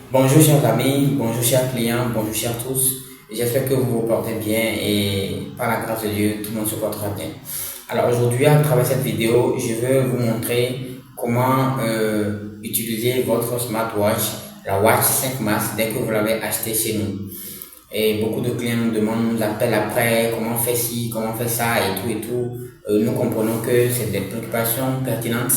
Bonjour chers amis, bonjour chers clients, bonjour chers tous. J'espère que vous vous portez bien et par la grâce de Dieu, tout le monde se portera bien. Alors aujourd'hui, à travers cette vidéo, je vais vous montrer comment utiliser votre smartwatch, la Watch 5 Max, dès que vous l'avez acheté chez nous. Et beaucoup de clients nous demandent, nous appellent après, comment faire ci, comment faire ça et tout et tout. Nous comprenons que c'est des préoccupations pertinentes.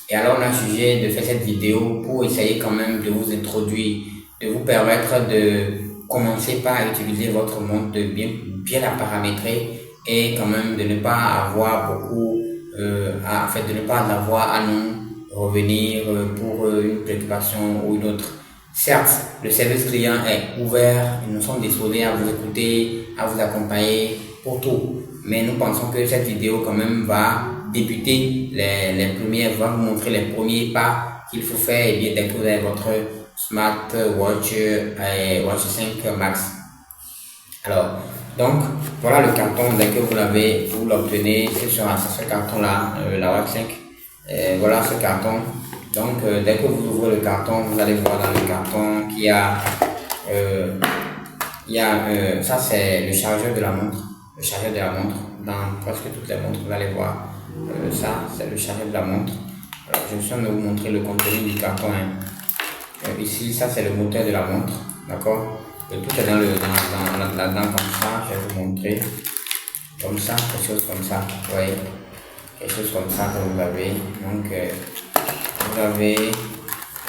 Et alors on a jugé de faire cette vidéo pour essayer quand même de vous introduire, de vous permettre de commencer par utiliser votre montre, de bien la paramétrer et quand même de ne pas avoir beaucoup, de ne pas avoir à nous revenir pour une préoccupation ou une autre. Certes, le service client est ouvert, nous sommes disposés à vous écouter, à vous accompagner pour tout. Mais nous pensons que cette vidéo quand même va débuter va vous montrer les premiers pas qu'il faut faire et bien dès que vous avez votre smartwatch Watch 5 Max. Alors, donc, voilà le carton, dès que vous l'obtenez, c'est sur ce carton-là, la Watch 5. Voilà ce carton. Donc, dès que vous ouvrez le carton, vous allez voir dans le carton qu'il y a, ça c'est le chargeur de la montre. Le chargeur de la montre, dans presque toutes les montres, vous allez voir, ça c'est le chargeur de la montre. Alors, je suis en train de vous montrer le contenu du carton. Ici, ça c'est le moteur de la montre, d'accord? Tout est là-dedans comme ça, je vais vous montrer. Comme ça, quelque chose comme ça, vous voyez? Quelque chose comme ça que vous avez. Donc, vous avez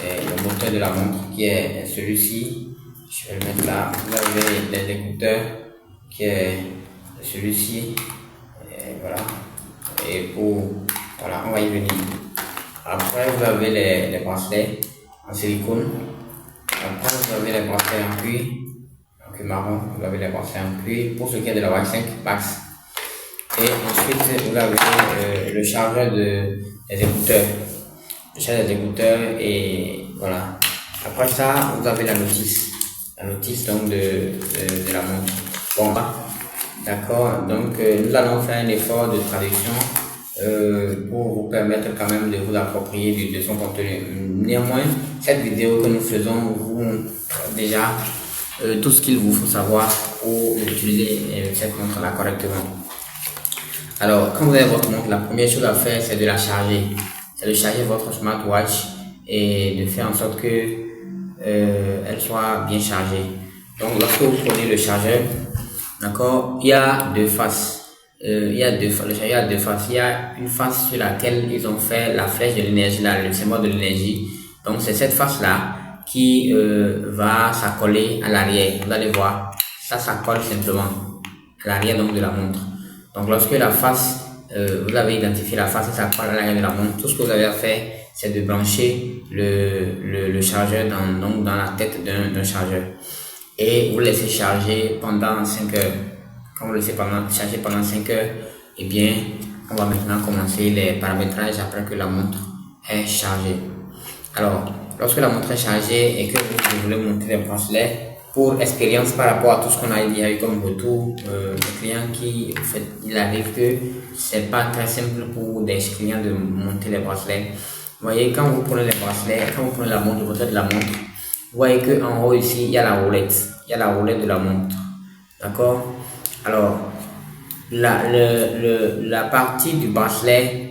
le moteur de la montre qui est celui-ci. Je vais le mettre là. Vous avez les écouteurs qui est celui-ci. Voilà. Et voilà, on va y venir. Après, vous avez les bracelets en silicone. Après, vous avez les bracelets en cuir marron. Vous avez les bracelets en cuir pour ce qui est de la Watch 5 Max. Et ensuite, vous avez le chargeur des écouteurs. Le chargeur des écouteurs et voilà. Après ça, vous avez la notice. La notice donc de la montre. Bon, d'accord. Donc, nous allons faire un effort de traduction pour vous permettre quand même de vous approprier de son contenu. Néanmoins, cette vidéo que nous faisons vous montre déjà tout ce qu'il vous faut savoir pour utiliser cette montre-là correctement. Alors, quand vous avez votre montre, la première chose à faire, c'est de la charger. C'est de charger votre smartwatch et de faire en sorte que elle soit bien chargée. Donc, lorsque vous prenez le chargeur, d'accord, il y a deux faces. Le chargeur a deux faces. Il y a une face sur laquelle ils ont fait la flèche de l'énergie, là, le symbole de l'énergie. Donc, c'est cette face-là qui va s'accoler à l'arrière. Vous allez voir, ça s'accole simplement à l'arrière donc de la montre. Donc, lorsque la face, vous avez identifié la face et ça colle à l'arrière de la montre, tout ce que vous avez à faire, c'est de brancher le chargeur dans la tête d'un chargeur. Et vous laissez charger pendant 5 heures. Quand vous laissez charger pendant 5 heures, eh bien, on va maintenant commencer les paramétrages après que la montre est chargée. Alors, lorsque la montre est chargée et que vous voulez monter les bracelets, pour expérience par rapport à tout ce qu'on a eu comme retour, des clients qui, en fait, il arrive que c'est pas très simple pour des clients de monter les bracelets. Vous voyez, quand vous prenez les bracelets, quand vous prenez la montre, votre de la montre, vous voyez qu'en haut ici, il y a la roulette. Il y a la roulette de la montre. D'accord? Alors, la partie du bracelet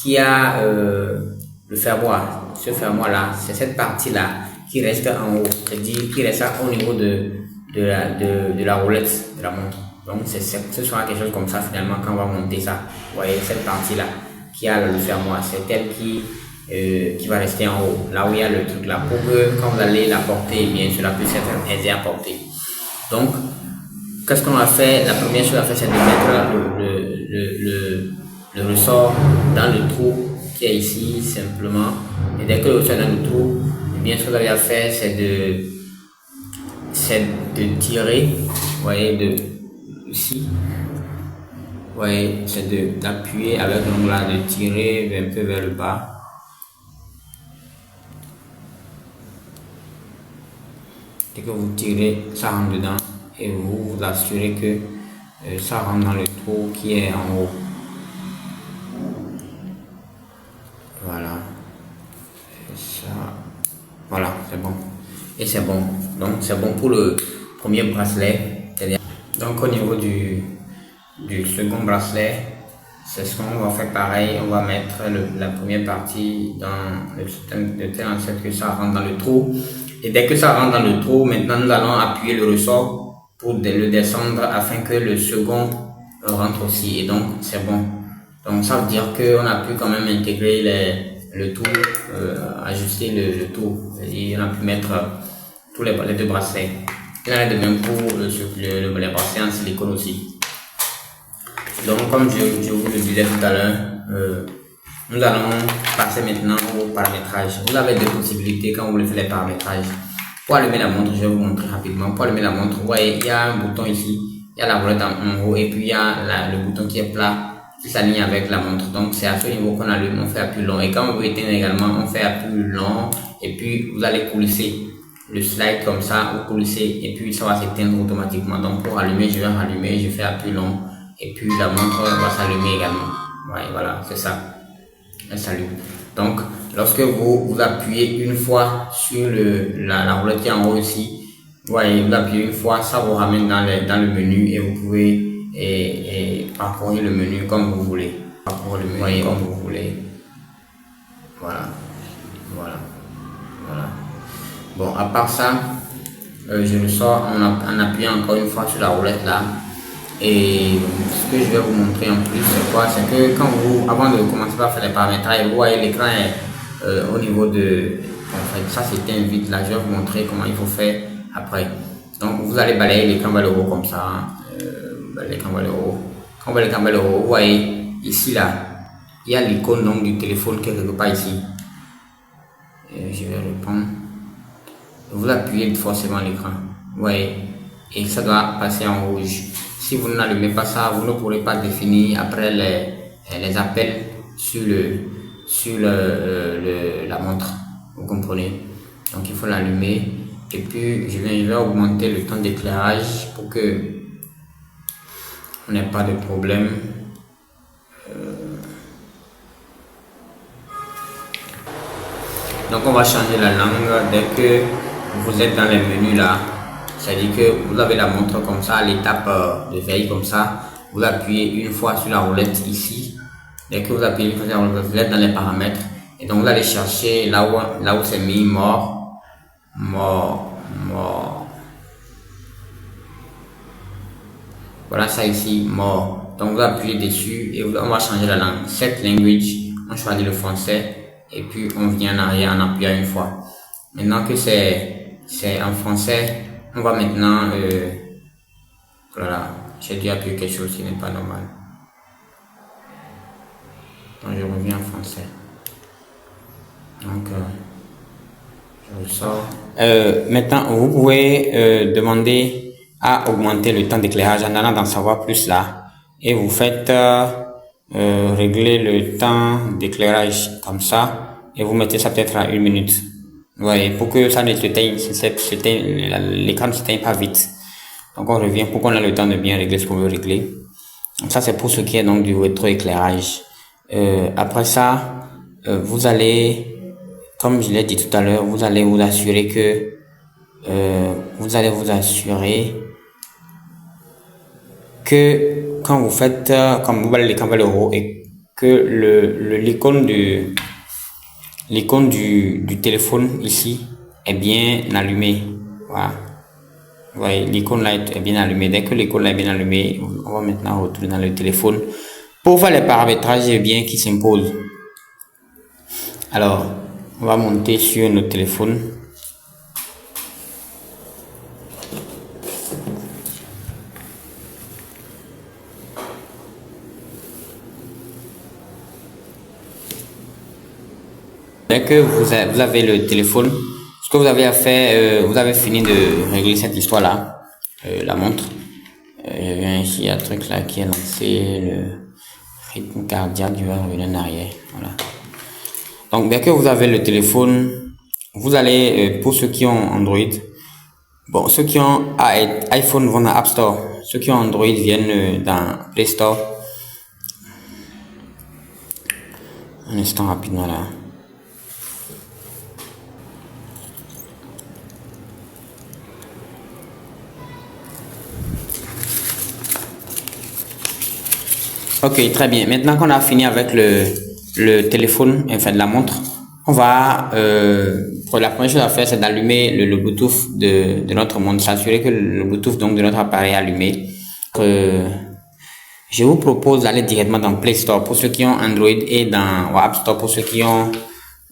qui a le fermoir, ce fermoir-là, c'est cette partie-là qui reste en haut, c'est-à-dire qui reste au niveau de la roulette de la montre. Donc, ce sera quelque chose comme ça finalement quand on va monter ça. Vous voyez, cette partie-là qui a le fermoir, c'est elle qui va rester en haut, là où il y a le truc là, pour que quand vous allez la porter, eh bien cela puisse être aisé à porter. Donc, qu'est-ce qu'on a fait? La première chose à faire, c'est de mettre le ressort dans le trou qui est ici, simplement. Et dès que le ressort est dans le trou, eh bien, ce que vous avez à faire, c'est de tirer, vous voyez, ici. Vous voyez, c'est d'appuyer avec l'ongle là, de tirer un peu vers le bas. Dès que vous tirez, ça rentre dedans et vous vous assurez que ça rentre dans le trou qui est en haut. Voilà. Et ça, voilà, c'est bon. Et c'est bon. Donc c'est bon pour le premier bracelet. Donc au niveau du second bracelet, c'est ce qu'on va faire pareil. On va mettre la première partie dans le système de telle en sorte que ça rentre dans le trou. Et dès que ça rentre dans le trou, maintenant nous allons appuyer le ressort pour le descendre afin que le second rentre aussi. Et donc c'est bon. Donc ça veut dire qu'on a pu quand même intégrer le tout, ajuster le tout. C'est-à-dire on a pu mettre tous les deux bracelets. Il en est de même pour les bracelets en silicone aussi. Donc comme je vous le disais tout à l'heure, nous allons passer maintenant au paramétrage. Vous avez deux possibilités quand vous voulez faire les paramétrages. Pour allumer la montre, je vais vous montrer rapidement. Pour allumer la montre, vous voyez, il y a un bouton ici, il y a la roulette en haut et puis il y a le bouton qui est plat qui s'aligne avec la montre. Donc c'est à ce niveau qu'on allume, on fait appui long. Et quand vous éteignez également, on fait appui long et puis vous allez coulisser le slide comme ça, vous coulissez et puis ça va s'éteindre automatiquement. Donc pour allumer, je vais rallumer, je fais appui long et puis la montre va s'allumer également. Ouais, voilà, c'est ça. Elle s'allume. Donc lorsque vous appuyez une fois sur la roulette qui est en haut ici, vous voyez, vous appuyez une fois, ça vous ramène dans le menu et vous pouvez parcourir le menu comme vous voulez. Parcourir le menu comme vous voulez. Voilà. Voilà. Voilà. Bon, à part ça, je le sors en appuyant encore une fois sur la roulette là. Et ce que je vais vous montrer en plus, c'est quoi? C'est que avant de commencer par faire les paramètres, vous voyez l'écran est au niveau de... En fait, ça c'était un vide là, je vais vous montrer comment il faut faire après. Donc vous allez balayer l'écran vers le haut comme ça. L'écran vers le haut. Quand on va l'écran vers le haut, vous voyez ici là, il y a l'icône donc du téléphone qui est quelque part ici. Et je vais reprendre. Vous appuyez forcément l'écran. Vous voyez, et ça doit passer en rouge. Si vous n'allumez pas ça, vous ne pourrez pas définir après les appels sur la montre. Vous comprenez? Donc il faut l'allumer. Et puis je vais augmenter le temps d'éclairage pour que on n'ait pas de problème. Donc on va changer la langue dès que vous êtes dans les menus là. C'est-à-dire que vous avez la montre comme ça, l'étape de veille comme ça. Vous appuyez une fois sur la roulette ici. Dès que vous appuyez une fois sur la roulette, vous êtes dans les paramètres. Et donc vous allez chercher là où c'est mis mort. Voilà ça ici, mort. Donc vous appuyez dessus et on va changer la langue. Set language, on choisit le français. Et puis on vient en arrière en appuyant une fois. Maintenant que c'est en français, on va maintenant, voilà, j'ai dû appuyer quelque chose qui n'est pas normal. Donc je reviens en français. Donc je ressors. Maintenant, vous pouvez demander à augmenter le temps d'éclairage en allant dans savoir plus là. Et vous faites régler le temps d'éclairage comme ça. Et vous mettez ça peut-être à 1 minute. Vous voyez, pour que ça ne s'éteigne, l'écran ne s'éteigne pas vite. Donc on revient pour qu'on ait le temps de bien régler ce qu'on veut régler. Donc ça c'est pour ce qui est donc du rétroéclairage. Après ça, vous allez, comme je l'ai dit tout à l'heure, vous allez vous assurer que quand vous faites, comme vous balayez l'écran vers le haut et que l'icône du téléphone ici est bien allumée. Voilà. Vous voyez, l'icône là est bien allumée. Dès que l'icône là est bien allumée, on va maintenant retourner dans le téléphone pour faire les paramétrages bien qui s'imposent. Alors, on va monter sur notre téléphone. Dès que vous avez le téléphone, ce que vous avez à faire, vous avez fini de régler cette histoire-là, la montre. Je viens ici, il y a un truc là qui est lancé, le rythme cardiaque, je vais revenir en arrière. Voilà. Donc, dès que vous avez le téléphone, vous allez, pour ceux qui ont Android, bon, ceux qui ont iPhone vont dans App Store, ceux qui ont Android viennent dans Play Store. Un instant rapidement là. Ok, très bien. Maintenant qu'on a fini avec le téléphone, enfin de la montre, on va, pour la première chose à faire, c'est d'allumer le Bluetooth de notre montre, s'assurer que le Bluetooth donc de notre appareil est allumé. Euh, je vous propose d'aller directement dans Play Store pour ceux qui ont Android et dans App Store pour ceux qui ont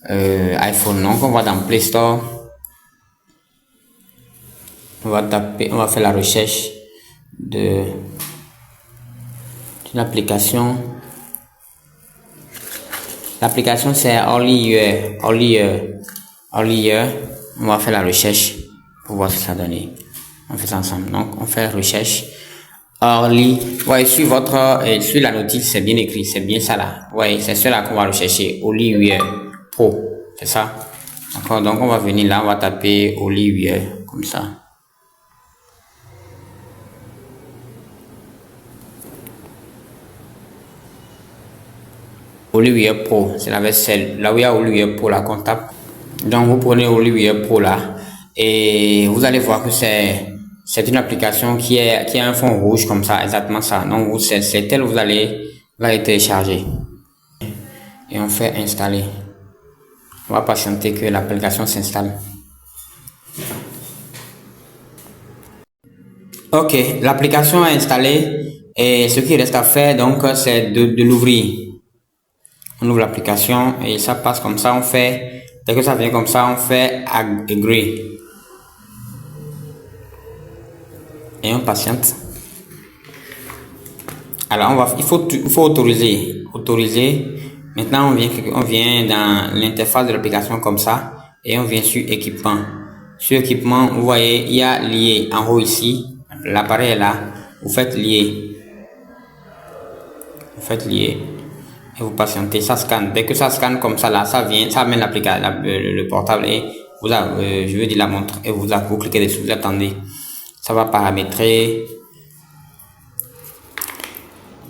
iPhone. Donc on va dans Play Store, on va taper, on va faire la recherche de l'application. L'application c'est Only You. On va faire la recherche pour voir ce que ça donne. On fait ça ensemble. Donc on fait la recherche. Only. Ouais, sur sur la notice c'est bien écrit, c'est bien ça là. Ouais, c'est cela qu'on va rechercher. Only You Pro, c'est ça. D'accord. Donc on va venir là, on va taper Only You comme ça. Olivier Pro, c'est la vaisselle. Là où il y a Olivier Pro, là, qu'on tape. Donc, vous prenez Olivier Pro, là, et vous allez voir que c'est une application qui a un fond rouge, comme ça, exactement ça. Donc, c'est elle, vous allez télécharger. Et on fait installer. On va patienter que l'application s'installe. Ok, l'application est installée. Et ce qui reste à faire, donc, c'est de l'ouvrir. On ouvre l'application et ça passe comme ça, on fait, dès que ça vient comme ça, on fait agree et on patiente. Alors il faut autoriser. Maintenant on vient dans l'interface de l'application comme ça et on vient sur équipement. Sur équipement, vous voyez, il y a lié en haut ici, l'appareil est là, vous faites lier. Et vous patientez, ça scanne. Dès que ça scanne comme ça là, ça amène l'application, le portable et je veux dire la montre et vous cliquez dessus, vous attendez. Ça va paramétrer.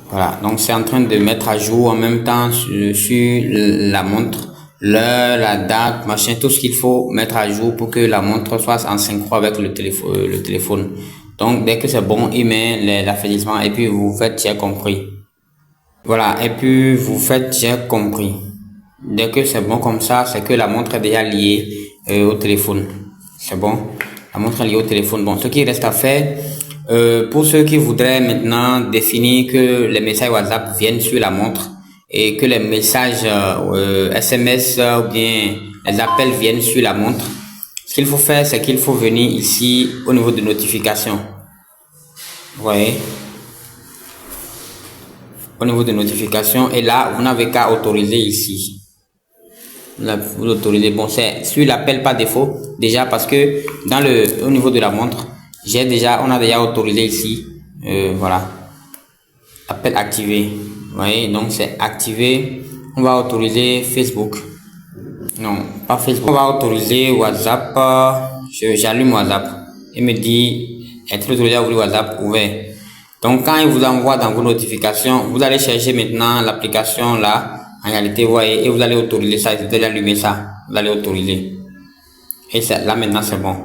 Voilà, donc c'est en train de mettre à jour en même temps sur la montre, l'heure, la date, machin, tout ce qu'il faut mettre à jour pour que la montre soit en synchro avec le téléphone. Donc dès que c'est bon, il met l'affaiblissement et puis vous faites j'ai compris. Voilà, et puis vous faites j'ai compris. Dès que c'est bon comme ça, c'est que la montre est déjà liée au téléphone. C'est bon, la montre est liée au téléphone. Bon, ce qui reste à faire, pour ceux qui voudraient maintenant définir que les messages WhatsApp viennent sur la montre et que les messages SMS ou bien les appels viennent sur la montre, ce qu'il faut faire, c'est qu'il faut venir ici au niveau de notification. Vous voyez? Au niveau de notification et là vous n'avez qu'à autoriser ici. Là, vous autorisez. Bon, c'est sur l'appel par défaut déjà parce que au niveau de la montre on a déjà autorisé ici. Voilà, appel activé. Vous voyez, donc c'est activé. On va autoriser Facebook. Non, pas Facebook. On va autoriser WhatsApp. J'allume WhatsApp. Il me dit être autorisé à ouvrir WhatsApp ouvert. Donc quand il vous envoie dans vos notifications, vous allez chercher maintenant l'application là. En réalité, vous voyez, et vous allez autoriser ça, vous allez allumer ça, vous allez autoriser. Et là maintenant c'est bon.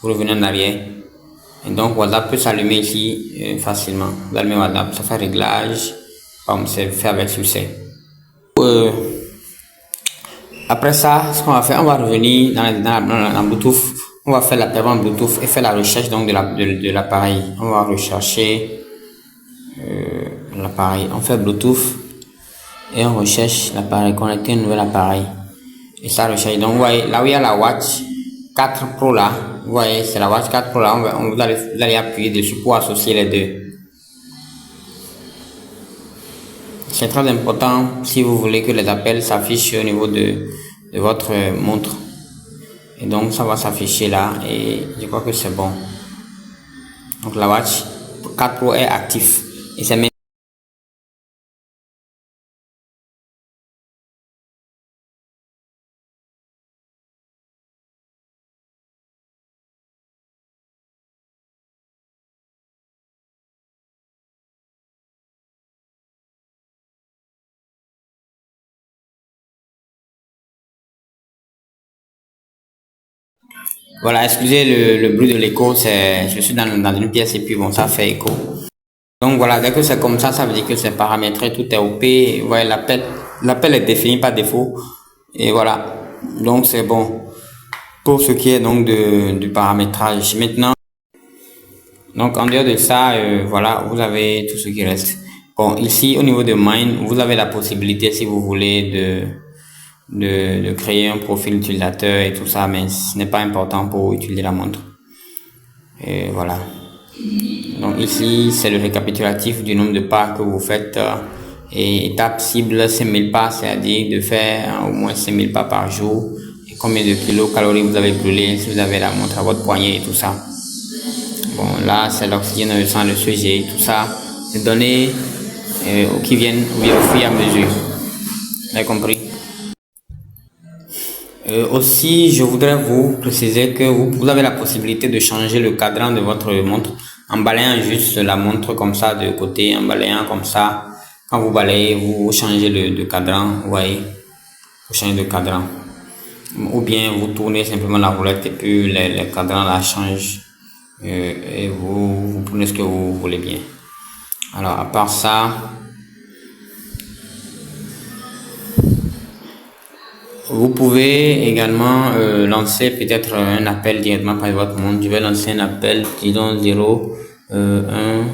Vous revenez en arrière. Et donc WhatsApp peut s'allumer ici facilement. Vous allumez WhatsApp, ça fait réglage. Comme c'est fait avec succès. Après ça, ce qu'on va faire, on va revenir dans Bluetooth. On va faire l'appareil en Bluetooth et faire la recherche donc de l'appareil. On va rechercher l'appareil. On fait Bluetooth et on recherche l'appareil, connecter un nouvel appareil. Et ça recherche. Donc, vous voyez, là où il y a la Watch 4 Pro là, vous voyez, c'est la Watch 4 Pro là, vous allez appuyer dessus pour associer les deux. C'est très important si vous voulez que les appels s'affichent au niveau de votre montre. Et donc, ça va s'afficher là et je crois que c'est bon. Donc, la Watch 4 Pro est actif et c'est voilà, excusez le bruit de l'écho, je suis dans une pièce et puis bon, ça fait écho. Donc voilà, dès que c'est comme ça veut dire que c'est paramétré, tout est OP. Ouais, l'appel est défini par défaut. Et voilà. Donc c'est bon. Pour ce qui est donc du paramétrage. Maintenant, donc en dehors de ça, voilà, vous avez tout ce qui reste. Bon, ici au niveau de Mine, vous avez la possibilité, si vous voulez, de créer un profil utilisateur et tout ça, mais ce n'est pas important pour utiliser la montre. Et voilà. Donc ici, c'est le récapitulatif du nombre de pas que vous faites. Et étape cible, 5000 pas, c'est-à-dire de faire au moins 5000 pas par jour. Et combien de kilocalories vous avez brûlé si vous avez la montre à votre poignet et tout ça. Bon, là, c'est l'oxygène dans le sang, le sujet, tout ça. C'est données qui viennent au fur et à mesure. Vous avez compris? Aussi, je voudrais vous préciser que vous avez la possibilité de changer le cadran de votre montre en balayant juste la montre comme ça de côté, en balayant comme ça. Quand vous balayez, vous changez le cadran, vous voyez, vous changez de cadran. Ou bien vous tournez simplement la roulette et puis les cadrans la changent et vous prenez ce que vous voulez bien. Alors, à part ça, vous pouvez également lancer peut-être un appel directement par votre montre. Je vais lancer un appel, disons 0, 1,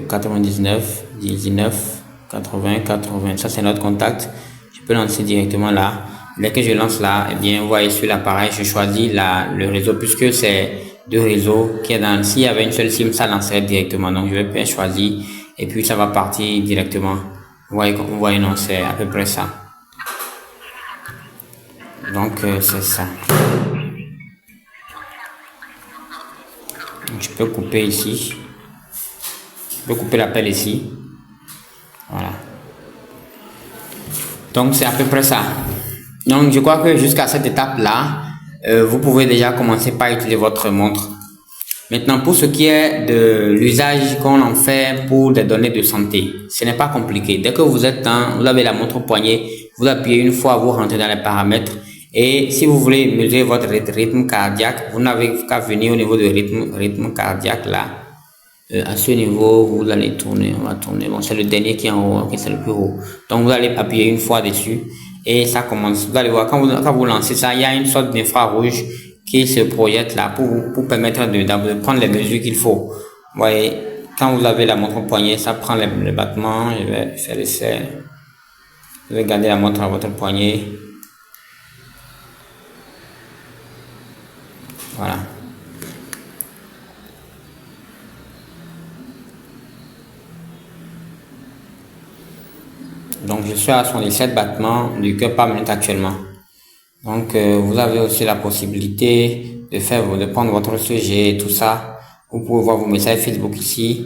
99, 19, 80, 80. Ça, c'est notre contact. Je peux lancer directement là. Dès que je lance là, eh bien, vous voyez sur l'appareil, je choisis le réseau puisque c'est deux réseaux qui est dans. S'il y avait une seule SIM, ça lancerait directement. Donc, je vais bien choisir et puis ça va partir directement. Vous voyez, non, c'est à peu près ça. Donc c'est ça. Donc, je peux couper ici. Je peux couper l'appel ici. Voilà. Donc c'est à peu près ça. Donc je crois que jusqu'à cette étape-là, vous pouvez déjà commencer par utiliser votre montre. Maintenant, pour ce qui est de l'usage qu'on en fait pour des données de santé, ce n'est pas compliqué. Dès que vous avez la montre au poignet, vous appuyez une fois, vous rentrez dans les paramètres. Et si vous voulez mesurer votre rythme cardiaque, vous n'avez qu'à venir au niveau de rythme cardiaque là. À ce niveau, vous allez tourner, on va tourner. Bon, c'est le dernier qui est en haut, okay, c'est le plus haut. Donc vous allez appuyer une fois dessus et ça commence. Vous allez voir, quand vous lancez ça, il y a une sorte d'infrarouge qui se projette là pour permettre de prendre les mesures qu'il faut. Vous voyez, quand vous avez la montre au poignet, ça prend les battements. Je vais faire l'essai. Vous allez garder la montre à votre poignet. Voilà. Donc je suis à 77 battements du cœur par minute actuellement. Donc vous avez aussi la possibilité de prendre votre sujet et tout ça. Vous pouvez voir vos messages Facebook ici,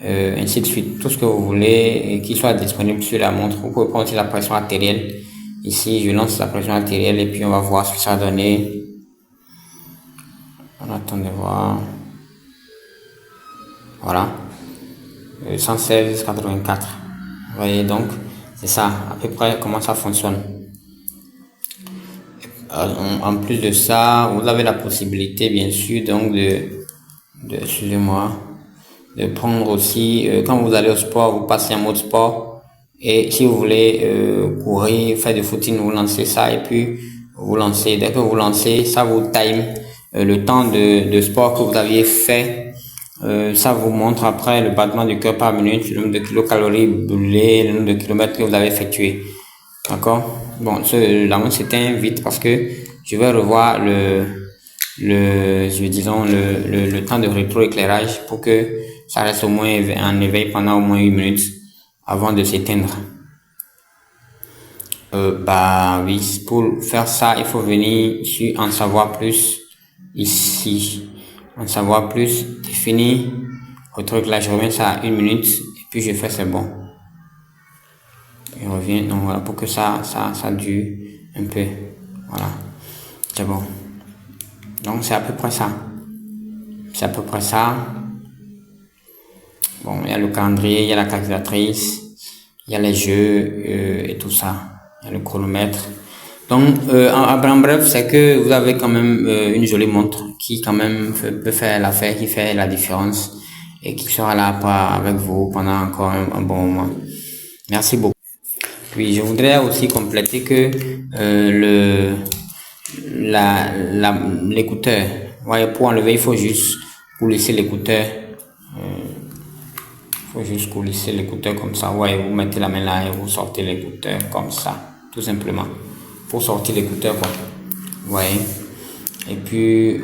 ainsi de suite, tout ce que vous voulez et qui soit disponible sur la montre. Vous pouvez prendre aussi la pression artérielle. Ici, je lance la pression artérielle et puis on va voir ce que ça va donner. On attend de voir. Voilà. 116,84. Vous voyez donc, c'est ça, à peu près comment ça fonctionne. En plus de ça, vous avez la possibilité, bien sûr, donc excusez-moi, de prendre aussi, quand vous allez au sport, vous passez en mode sport. Et si vous voulez courir, faire du footing, vous lancez ça et puis vous lancez. Dès que vous lancez, ça vous time le temps de sport que vous aviez fait. Ça vous montre après le battement du cœur par minute, le nombre de kilocalories brûlées, le nombre de kilomètres que vous avez effectué. D'accord? Bon, la montre s'éteint vite parce que je vais revoir le temps de rétroéclairage pour que ça reste au moins en éveil pendant au moins 8 minutes avant de s'éteindre. Bah oui, pour faire ça, il faut venir sur en savoir plus ici. En savoir plus, définir rétroéclairage, je reviens ça à 1 minute et puis je fais c'est bon. Je reviens, donc voilà, pour que ça dure un peu. Voilà, c'est bon. Donc c'est à peu près ça. C'est à peu près ça. Bon, il y a le calendrier, il y a la calculatrice, il y a les jeux et tout ça. Il y a le chronomètre. Donc, en bref, c'est que vous avez quand même une jolie montre qui quand même peut faire l'affaire, qui fait la différence. et qui sera là avec vous pendant encore un bon moment. Merci beaucoup. Oui, je voudrais aussi compléter que l'écouteur, voyez, pour enlever, il faut juste coulisser l'écouteur. Faut juste coulisser l'écouteur comme ça. Ouais, vous mettez la main là et vous sortez l'écouteur comme ça, tout simplement. Pour sortir l'écouteur, quoi. Ouais. Et puis,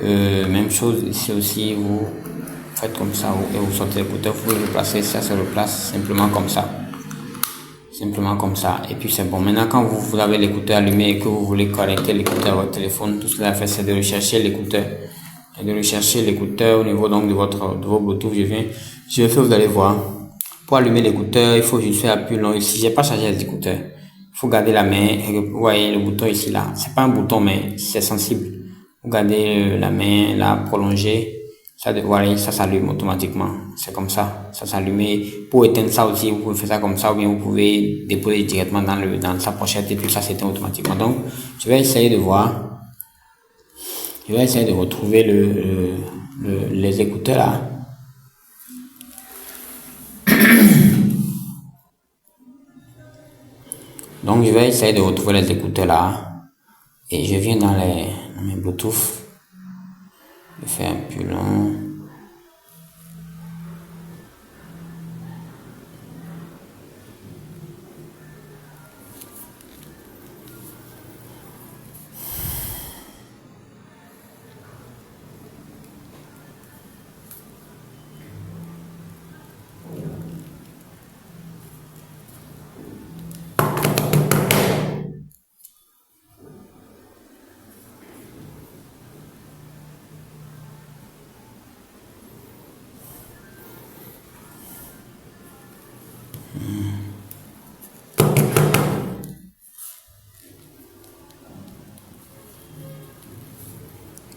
même chose ici aussi, vous faites comme ça et vous sortez l'écouteur. Vous le placez, ça se replace simplement comme ça. Simplement comme ça. Et puis c'est bon. Maintenant, quand vous avez l'écouteur allumé et que vous voulez connecter l'écouteur à votre téléphone, tout ce qu'il a fait, c'est de rechercher l'écouteur. Et de rechercher l'écouteur au niveau donc de vos Bluetooth. Je vais faire, vous allez voir. Pour allumer l'écouteur, il faut juste faire appui long ici. J'ai pas chargé les écouteurs. Il faut garder la main et vous voyez le bouton ici là. C'est pas un bouton, mais c'est sensible. Vous gardez la main là, prolongée. Ça, voilà, ça s'allume automatiquement. C'est comme ça. Ça s'allume. Pour éteindre ça aussi, vous pouvez faire ça comme ça, ou bien vous pouvez déposer directement dans sa pochette et puis ça s'éteint automatiquement. Donc, je vais essayer de voir. Je vais essayer de retrouver les écouteurs là. Donc, je vais essayer de retrouver les écouteurs là. Et je viens dans mes Bluetooth. Je fais un peu long.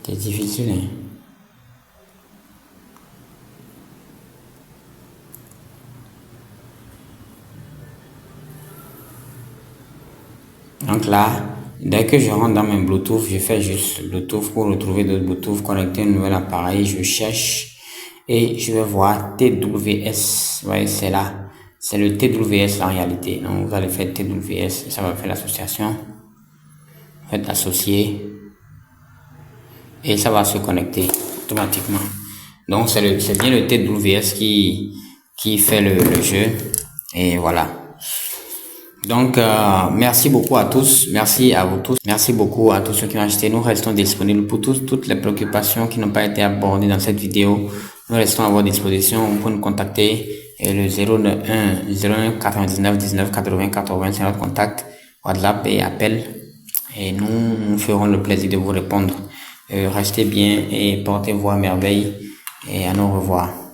C'est difficile, hein. Donc là, dès que je rentre dans mes Bluetooth, je fais juste Bluetooth pour retrouver d'autres Bluetooth, connecter un nouvel appareil, je cherche et je vais voir TWS. Vous voyez, c'est là. C'est le TWS en réalité. Donc vous allez faire TWS et ça va faire l'association. Faites associer et ça va se connecter automatiquement. Donc c'est bien le TWS qui fait le jeu et voilà. Donc, merci beaucoup à tous. Merci à vous tous. Merci beaucoup à tous ceux qui ont acheté. Nous restons disponibles pour toutes les préoccupations qui n'ont pas été abordées dans cette vidéo. Nous restons à votre disposition. Vous pouvez nous contacter. Et le 01 99 19 80 80, c'est notre contact. WhatsApp et appel. Et nous ferons le plaisir de vous répondre. Restez bien et portez-vous à merveille. Et à nous revoir.